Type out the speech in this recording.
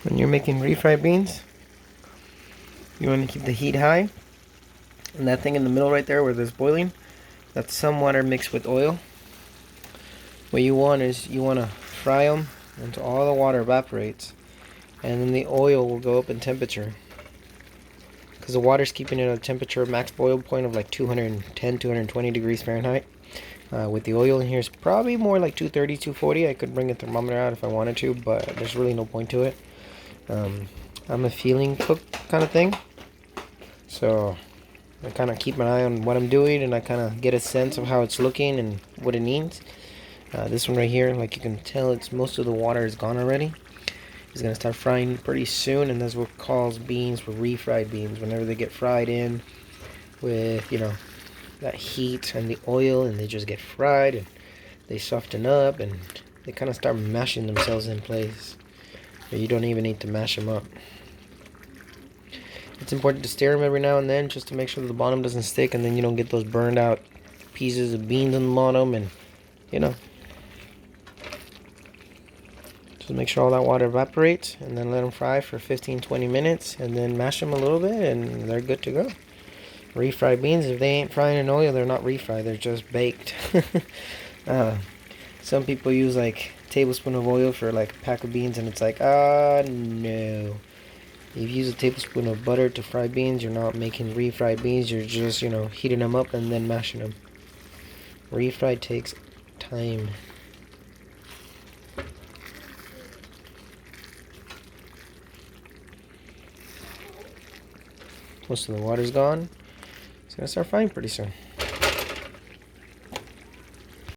When you're making refried beans, you want to keep the heat high. And that thing in the middle right there where there's boiling, that's some water mixed with oil. What you want is you want to fry them until all the water evaporates, and then the oil will go up in temperature. Because the water's keeping it at a temperature max boil point of like 210, 220 degrees Fahrenheit. With the oil in here, it's probably more like 230, 240. I could bring a thermometer out if I wanted to, but there's really no point to it. I'm a feeling cook kind of thing, so I kind of keep an eye on what I'm doing, and I kind of get a sense of how it's looking and what it needs. This one right here, like you can tell, it's most of the water is gone already. It's gonna start frying pretty soon, and that's what calls beans for refried beans. Whenever they get fried in with, that heat and the oil, and they just get fried and they soften up and they kind of start mashing themselves in place. But you don't even need to mash them up. It's important to stir them every now and then just to make sure that the bottom doesn't stick, and then you don't get those burned out pieces of beans on the bottom, and just make sure all that water evaporates, and then let them fry for 15-20 minutes, and then mash them a little bit, and they're good to go. Refried beans, if they ain't frying in oil, they're not refried, they're just baked. Some people use like a tablespoon of oil for like a pack of beans, and it's like, no. If you use a tablespoon of butter to fry beans, you're not making refried beans, you're just, heating them up and then mashing them. Refried takes time. Most of the water's gone. It's gonna start frying pretty soon.